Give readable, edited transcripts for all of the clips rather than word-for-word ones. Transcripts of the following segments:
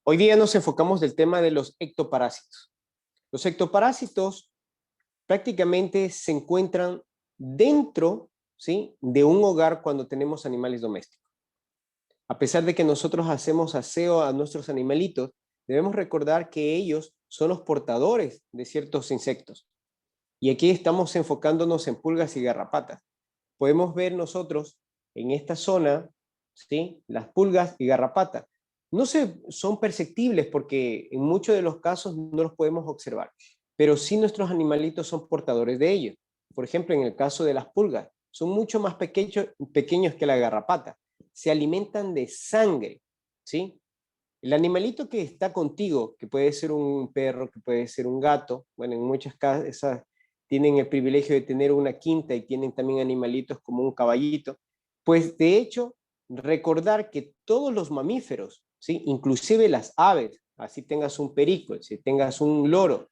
Hoy día nos enfocamos del tema de los ectoparásitos. Los ectoparásitos prácticamente se encuentran dentro, ¿sí?, de un hogar cuando tenemos animales domésticos. A pesar de que nosotros hacemos aseo a nuestros animalitos, debemos recordar que ellos son los portadores de ciertos insectos. Y aquí estamos enfocándonos en pulgas y garrapatas. Podemos ver nosotros en esta zona, ¿sí?, las pulgas y garrapatas. Son perceptibles porque en muchos de los casos no los podemos observar, pero sí nuestros animalitos son portadores de ellos. Por ejemplo, en el caso de las pulgas, son mucho más pequeños que la garrapata. Se alimentan de sangre, ¿sí? El animalito que está contigo, que puede ser un perro, que puede ser un gato, bueno, en muchas casas tienen el privilegio de tener una quinta y tienen también animalitos como un caballito, pues de hecho, recordar que todos los mamíferos, ¿sí?, inclusive las aves, así tengas un perico, si tengas un loro,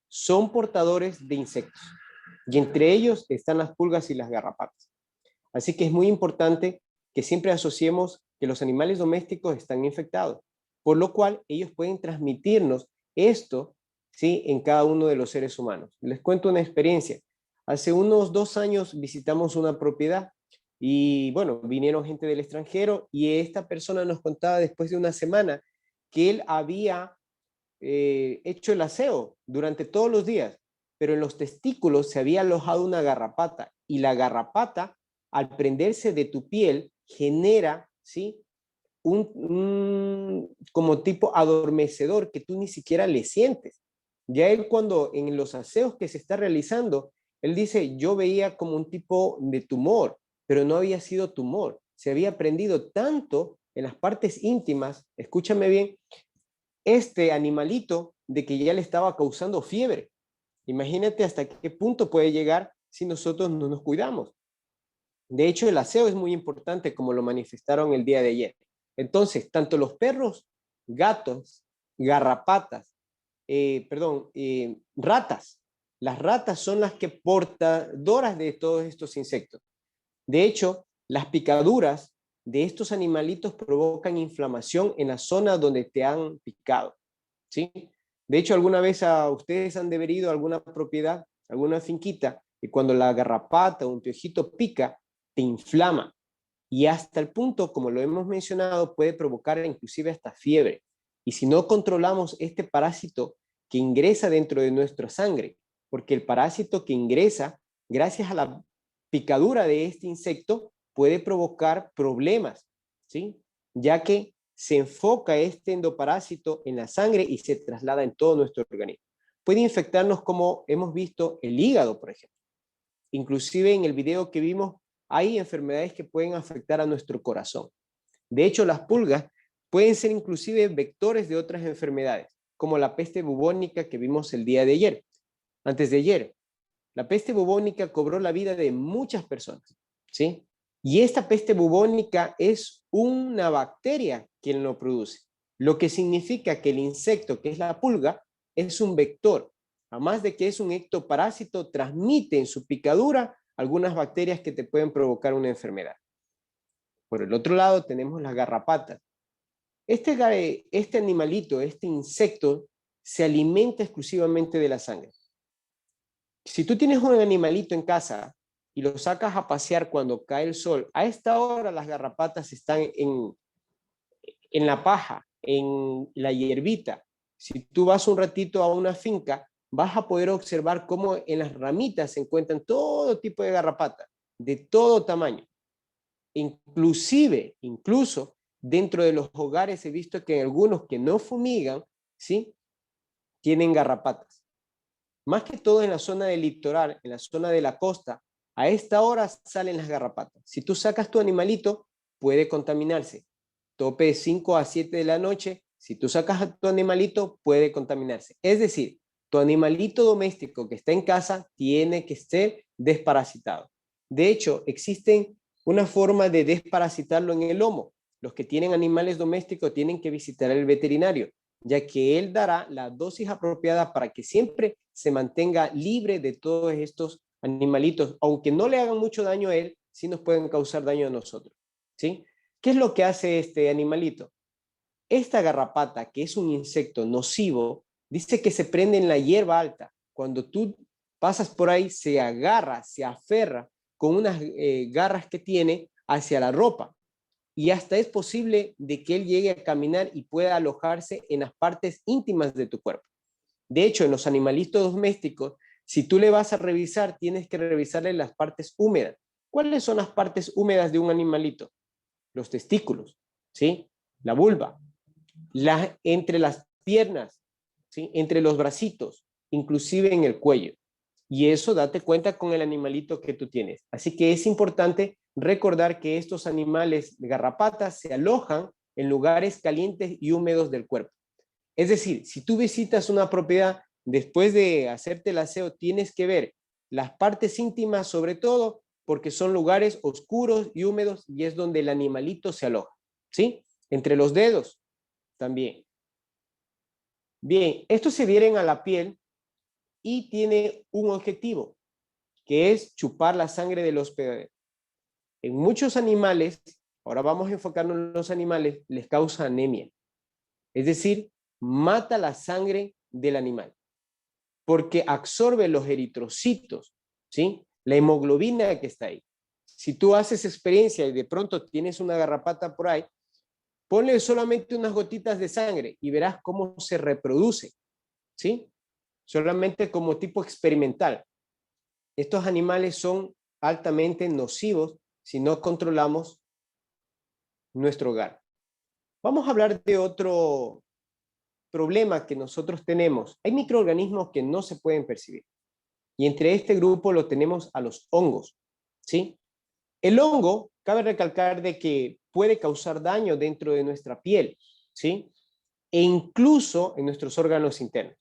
son portadores de insectos. Y entre ellos están las pulgas y las garrapatas. Así que es muy importante que siempre asociemos que los animales domésticos están infectados, por lo cual ellos pueden transmitirnos esto, ¿sí?, en cada uno de los seres humanos. Les cuento una experiencia. Hace unos 2 años visitamos una propiedad y bueno, vinieron gente del extranjero y esta persona nos contaba después de una semana que él había hecho el aseo durante todos los días, pero en los testículos se había alojado una garrapata y la garrapata, al prenderse de tu piel, genera, ¿sí?, como tipo adormecedor que tú ni siquiera le sientes. Ya él cuando en los aseos que se está realizando, él dice, yo veía como un tipo de tumor, pero no había sido tumor. Se había prendido tanto en las partes íntimas, escúchame bien, este animalito de que ya le estaba causando fiebre. Imagínate hasta qué punto puede llegar si nosotros no nos cuidamos. De hecho, el aseo es muy importante, como lo manifestaron el día de ayer. Entonces, tanto los perros, gatos, garrapatas, ratas. Las ratas son las que portadoras de todos estos insectos. De hecho, las picaduras de estos animalitos provocan inflamación en la zona donde te han picado, ¿sí? De hecho, alguna vez ustedes han de haber ido a alguna propiedad, alguna finquita, y cuando la garrapata o un piojito pica, te inflama. Y hasta el punto, como lo hemos mencionado, puede provocar inclusive hasta fiebre. Y si no controlamos este parásito que ingresa dentro de nuestra sangre, porque el parásito que ingresa, gracias a la picadura de este insecto, puede provocar problemas, ¿sí?, ya que se enfoca este endoparásito en la sangre y se traslada en todo nuestro organismo. Puede infectarnos, como hemos visto, el hígado, por ejemplo. Inclusive en el video que vimos, hay enfermedades que pueden afectar a nuestro corazón. De hecho, las pulgas pueden ser inclusive vectores de otras enfermedades, como la peste bubónica que vimos el día de ayer, antes de ayer. La peste bubónica cobró la vida de muchas personas, ¿sí? Y esta peste bubónica es una bacteria quien lo produce, lo que significa que el insecto, que es la pulga, es un vector. Además de que es un ectoparásito, transmite en su picadura algunas bacterias que te pueden provocar una enfermedad. Por el otro lado tenemos las garrapatas. Este animalito, este insecto, se alimenta exclusivamente de la sangre. Si tú tienes un animalito en casa y lo sacas a pasear cuando cae el sol, a esta hora las garrapatas están en la paja, en la hierbita. Si tú vas un ratito a una finca, vas a poder observar cómo en las ramitas se encuentran todo tipo de garrapatas, de todo tamaño. Incluso dentro de los hogares he visto que algunos que no fumigan, ¿sí?, tienen garrapatas. Más que todo en la zona del litoral, en la zona de la costa, a esta hora salen las garrapatas. Si tú sacas tu animalito, puede contaminarse. Tope de 5 a 7 de la noche, si tú sacas a tu animalito, puede contaminarse. Es decir, tu animalito doméstico que está en casa tiene que ser desparasitado. De hecho, existen una forma de desparasitarlo en el lomo. Los que tienen animales domésticos tienen que visitar al veterinario, ya que él dará la dosis apropiada para que siempre se mantenga libre de todos estos animalitos, aunque no le hagan mucho daño a él, sí nos pueden causar daño a nosotros, ¿sí? ¿Qué es lo que hace este animalito? Esta garrapata, que es un insecto nocivo, dice que se prende en la hierba alta. Cuando tú pasas por ahí, se agarra, se aferra con unas garras que tiene hacia la ropa. Y hasta es posible de que él llegue a caminar y pueda alojarse en las partes íntimas de tu cuerpo. De hecho, en los animalitos domésticos, si tú le vas a revisar, tienes que revisarle las partes húmedas. ¿Cuáles son las partes húmedas de un animalito? Los testículos, ¿sí? La vulva, entre las piernas, ¿sí? Entre los bracitos, inclusive en el cuello. Y eso date cuenta con el animalito que tú tienes. Así que es importante recordar que estos animales de garrapatas se alojan en lugares calientes y húmedos del cuerpo. Es decir, si tú visitas una propiedad, después de hacerte el aseo, tienes que ver las partes íntimas, sobre todo porque son lugares oscuros y húmedos y es donde el animalito se aloja, ¿sí? Entre los dedos también. Bien, estos se adhieren a la piel y tiene un objetivo, que es chupar la sangre del hospedadero. En muchos animales, ahora vamos a enfocarnos en los animales, les causa anemia. Es decir, mata la sangre del animal, porque absorbe los eritrocitos, ¿sí? La hemoglobina que está ahí. Si tú haces experiencia y de pronto tienes una garrapata por ahí, ponle solamente unas gotitas de sangre y verás cómo se reproduce, ¿sí? Solamente como tipo experimental. Estos animales son altamente nocivos si no controlamos nuestro hogar. Vamos a hablar de otro problema que nosotros tenemos. Hay microorganismos que no se pueden percibir. Y entre este grupo lo tenemos a los hongos, ¿sí? El hongo, cabe recalcar de que puede causar daño dentro de nuestra piel, ¿sí? E incluso en nuestros órganos internos.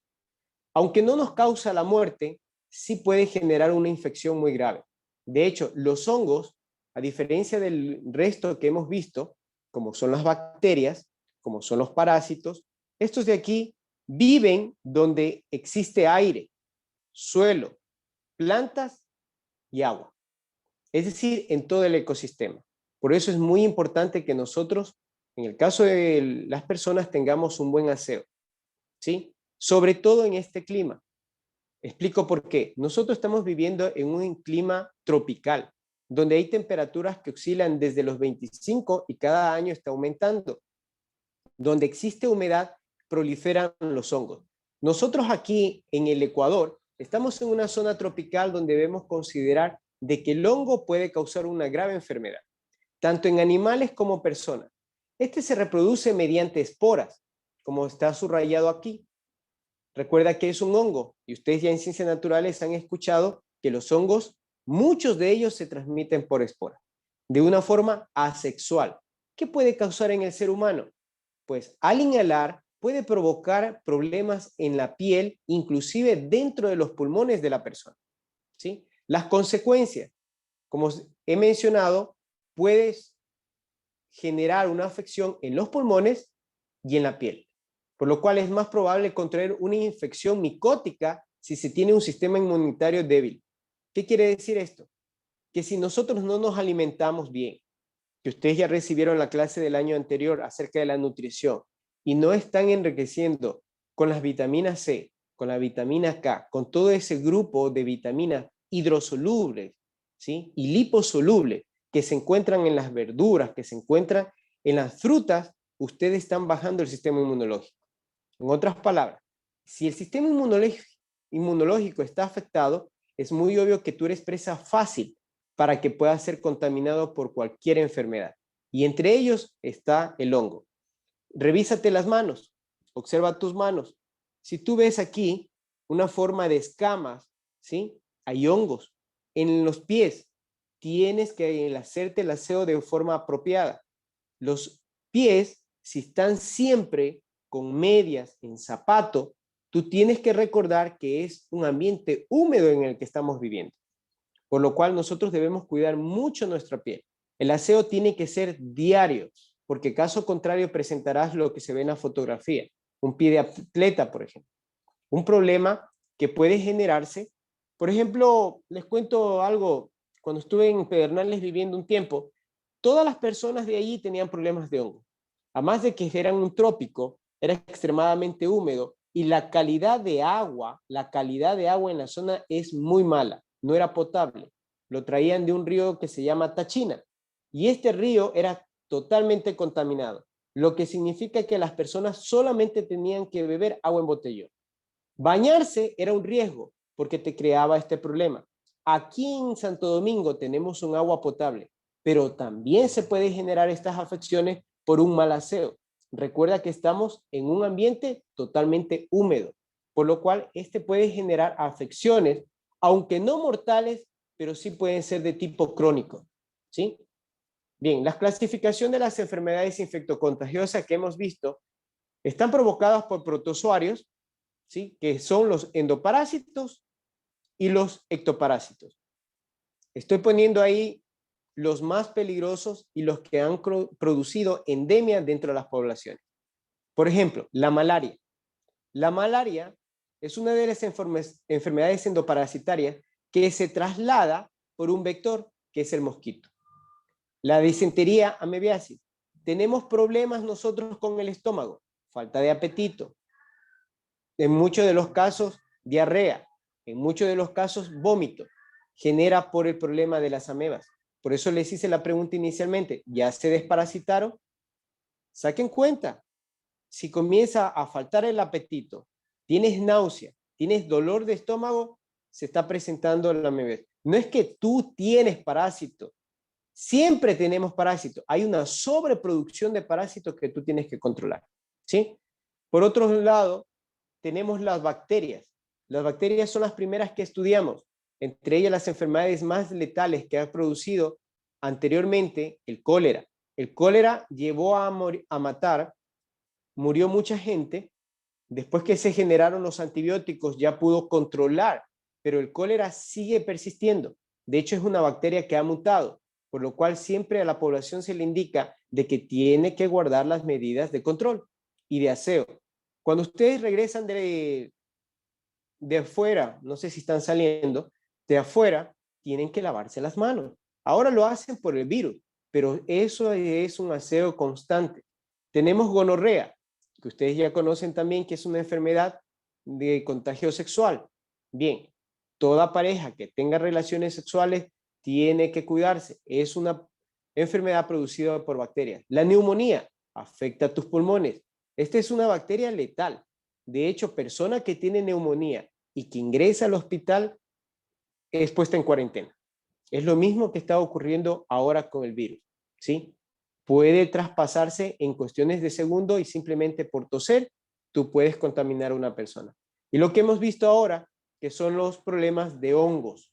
Aunque no nos causa la muerte, sí puede generar una infección muy grave. De hecho, los hongos, a diferencia del resto que hemos visto, como son las bacterias, como son los parásitos, estos de aquí viven donde existe aire, suelo, plantas y agua. Es decir, en todo el ecosistema. Por eso es muy importante que nosotros, en el caso de las personas, tengamos un buen aseo, ¿sí? Sobre todo en este clima. Explico por qué. Nosotros estamos viviendo en un clima tropical, donde hay temperaturas que oscilan desde los 25 y cada año está aumentando. Donde existe humedad, proliferan los hongos. Nosotros aquí en el Ecuador estamos en una zona tropical donde debemos considerar de que el hongo puede causar una grave enfermedad, tanto en animales como personas. Este se reproduce mediante esporas, como está subrayado aquí. Recuerda que es un hongo y ustedes ya en ciencias naturales han escuchado que los hongos, muchos de ellos se transmiten por esporas, de una forma asexual. ¿Qué puede causar en el ser humano? Pues al inhalar puede provocar problemas en la piel, inclusive dentro de los pulmones de la persona, ¿sí? Las consecuencias, como he mencionado, puedes generar una afección en los pulmones y en la piel, por lo cual es más probable contraer una infección micótica si se tiene un sistema inmunitario débil. ¿Qué quiere decir esto? Que si nosotros no nos alimentamos bien, que ustedes ya recibieron la clase del año anterior acerca de la nutrición y no están enriqueciendo con las vitaminas C, con la vitamina K, con todo ese grupo de vitaminas hidrosolubles, ¿sí? Y liposolubles que se encuentran en las verduras, que se encuentran en las frutas, ustedes están bajando el sistema inmunológico. En otras palabras, si el sistema inmunológico está afectado, es muy obvio que tú eres presa fácil para que puedas ser contaminado por cualquier enfermedad. Y entre ellos está el hongo. Revísate las manos, observa tus manos. Si tú ves aquí una forma de escamas, ¿sí? Hay hongos. En los pies tienes que hacerte el aseo de forma apropiada. Los pies, si están siempre con medias, en zapato, tú tienes que recordar que es un ambiente húmedo en el que estamos viviendo. Por lo cual nosotros debemos cuidar mucho nuestra piel. El aseo tiene que ser diario, porque caso contrario presentarás lo que se ve en la fotografía, un pie de atleta, por ejemplo. Un problema que puede generarse, por ejemplo, les cuento algo, cuando estuve en Pedernales viviendo un tiempo, todas las personas de allí tenían problemas de hongo. además de que era un trópico, era extremadamente húmedo y la calidad de agua en la zona es muy mala, no era potable. Lo traían de un río que se llama Tachina y este río era totalmente contaminado, lo que significa que las personas solamente tenían que beber agua en botellón. Bañarse era un riesgo porque te creaba este problema. Aquí en Santo Domingo tenemos un agua potable, pero también se puede generar estas afecciones por un mal aseo. Recuerda que estamos en un ambiente totalmente húmedo, por lo cual este puede generar afecciones, aunque no mortales, pero sí pueden ser de tipo crónico, ¿sí? Bien, la clasificación de las enfermedades infectocontagiosas que hemos visto están provocadas por protozoarios, ¿sí? Que son los endoparásitos y los ectoparásitos. Estoy poniendo ahí los más peligrosos y los que han producido endemias dentro de las poblaciones. Por ejemplo, la malaria. La malaria es una de las enfermedades endoparasitarias que se traslada por un vector que es el mosquito. La disentería amebiasis. Tenemos problemas nosotros con el estómago, falta de apetito, en muchos de los casos diarrea, en muchos de los casos vómito, genera por el problema de las amebas. Por eso les hice la pregunta inicialmente, ¿ya se desparasitaron? Saquen cuenta, si comienza a faltar el apetito, tienes náusea, tienes dolor de estómago, se está presentando la ameba. No es que tú tienes parásito, siempre tenemos parásitos, hay una sobreproducción de parásitos que tú tienes que controlar, ¿sí? Por otro lado, tenemos las bacterias. Las bacterias son las primeras que estudiamos, entre ellas las enfermedades más letales que ha producido anteriormente el cólera. El cólera llevó a matar, murió mucha gente, después que se generaron los antibióticos ya pudo controlar, pero el cólera sigue persistiendo. De hecho, es una bacteria que ha mutado, por lo cual siempre a la población se le indica de que tiene que guardar las medidas de control y de aseo. Cuando ustedes regresan de afuera, no sé si están saliendo, de afuera, tienen que lavarse las manos. Ahora lo hacen por el virus, pero eso es un aseo constante. Tenemos gonorrea, que ustedes ya conocen también, que es una enfermedad de contagio sexual. Bien, toda pareja que tenga relaciones sexuales tiene que cuidarse. Es una enfermedad producida por bacterias. La neumonía afecta a tus pulmones. Esta es una bacteria letal. De hecho, persona que tiene neumonía y que ingresa al hospital es puesta en cuarentena. Es lo mismo que está ocurriendo ahora con el virus, ¿sí? Puede traspasarse en cuestiones de segundo y simplemente por toser, tú puedes contaminar a una persona. Y lo que hemos visto ahora, que son los problemas de hongos.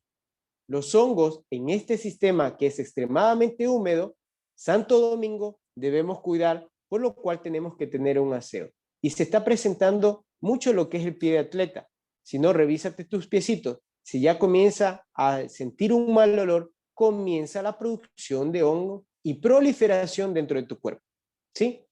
Los hongos en este sistema que es extremadamente húmedo, Santo Domingo debemos cuidar, por lo cual tenemos que tener un aseo. Y se está presentando mucho lo que es el pie de atleta. Si no, revísate tus piecitos. Si ya comienza a sentir un mal olor, comienza la producción de hongo y proliferación dentro de tu cuerpo, ¿sí?